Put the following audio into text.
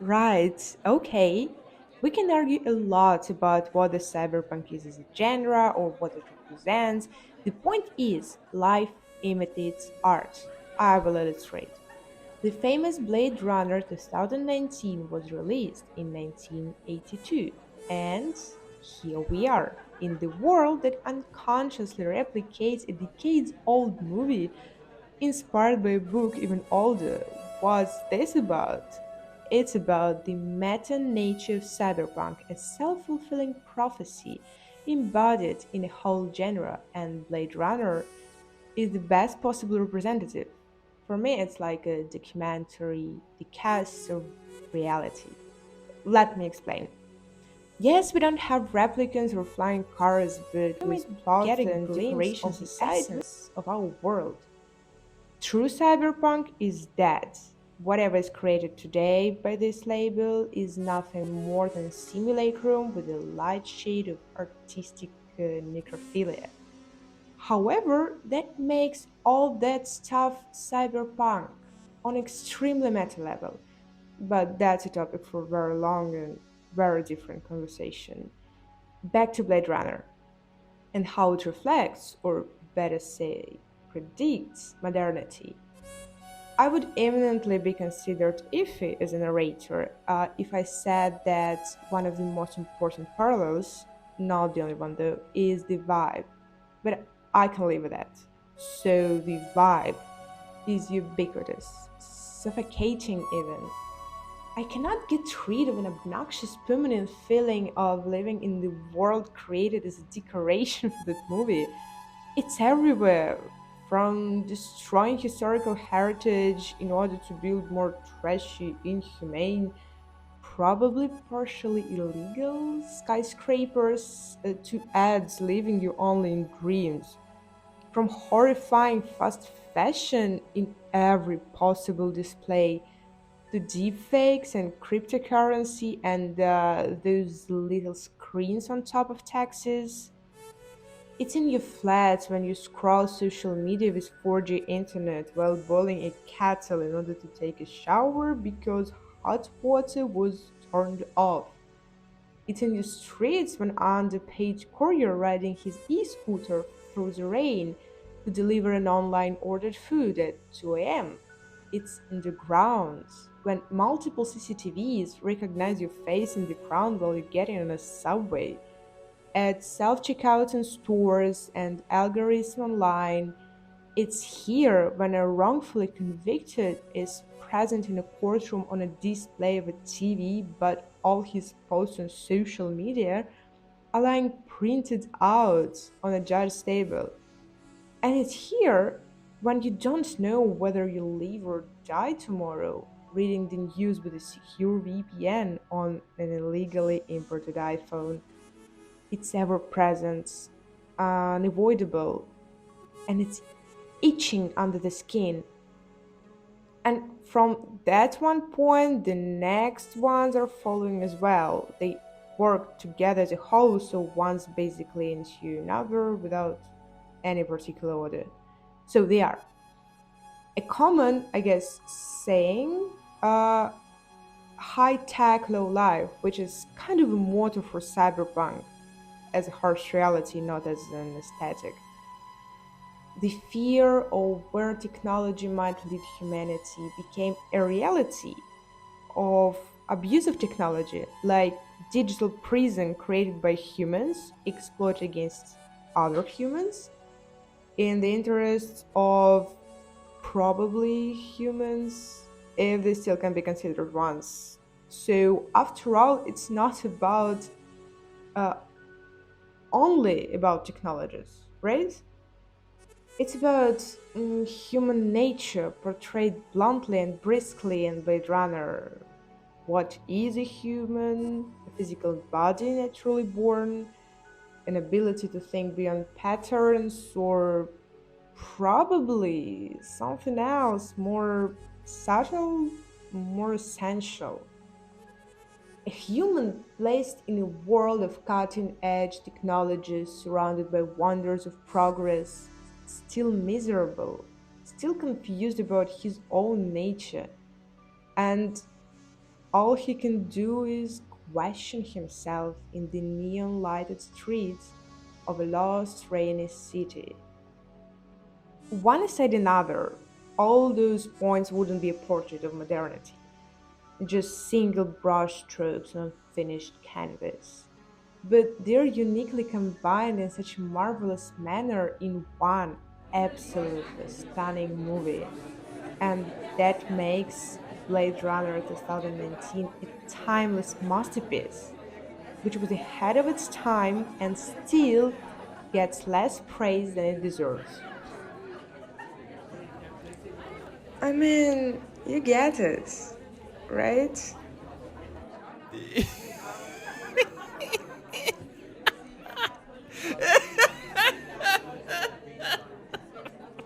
Right, okay. We can argue a lot about what the cyberpunk is as a genre or what it represents. The point is, life imitates art. I will illustrate. The famous Blade Runner 2019 was released in 1982, and here we are in the world that unconsciously replicates a decades old movie inspired by a book even older. What's this about? It's about the meta nature of cyberpunk, a self fulfilling prophecy embodied in a whole genre, and Blade Runner is the best possible representative. For me, it's like a documentary, the cast of reality. Let me explain. Yes, we don't have replicants or flying cars, but We with get plots a and glimpse decorations of the inside essence. of our world. True cyberpunk is dead. Whatever is created today by this label is nothing more than a simulate room with a light shade of artistic necrophilia. However, that makes all that stuff cyberpunk on extremely meta level. But that's a topic for very long and very different conversation. Back to Blade Runner and how it reflects, or better say, predicts modernity. I would eminently be considered iffy as a narrator if I said that one of the most important parallels, not the only one though, is the vibe. But I can live with that. So the vibe is ubiquitous, suffocating even. I cannot get rid of an obnoxious permanent feeling of living in the world created as a decoration for that movie. It's everywhere, from destroying historical heritage in order to build more trashy, inhumane, probably partially illegal skyscrapers to ads leaving you only in dreams. From horrifying fast fashion in every possible display to deepfakes and cryptocurrency and those little screens on top of taxes. It's in your flat when you scroll social media with 4G internet while boiling a kettle in order to take a shower because hot water was turned off. It's in your streets when underpaid courier riding his e-scooter through the rain to deliver an online ordered food at 2 a.m. It's in the grounds when multiple CCTVs recognize your face in the ground while you're getting on a subway at self-checkout in stores and algorithms online. It's here when a wrongfully convicted is present in a courtroom on a display of a TV, but all his posts on social media are lying printed out on a judge's table. And it's here when you don't know whether you'll live or die tomorrow, reading the news with a secure VPN on an illegally imported iPhone. It's ever present, unavoidable, and it's itching under the skin. And from that one point, the next ones are following as well. They work together as a whole, so one's basically into another without any particular order. So they are a common, I guess, saying, high tech, low life, which is kind of a motto for cyberpunk as a harsh reality, not as an aesthetic. The fear of where technology might lead humanity became a reality of abuse of technology, like digital prison created by humans exploited against other humans in the interests of probably humans, if they still can be considered ones. So, after all, it's not about uh, only about technologies, right? It's about human nature portrayed bluntly and briskly in Blade Runner. What is a human? A physical body naturally born, an ability to think beyond patterns, or probably something else more subtle, more essential. A human placed in a world of cutting edge technologies surrounded by wonders of progress, still miserable, still confused about his own nature. And All he can do is question himself in the neon lighted streets of a lost, rainy city. One said another, all those points wouldn't be a portrait of modernity, just single brush strokes on finished canvas. But they're uniquely combined in such a marvelous manner in one absolutely stunning movie. And that makes Blade Runner 2019 a timeless masterpiece, which was ahead of its time and still gets less praise than it deserves. You get it, right?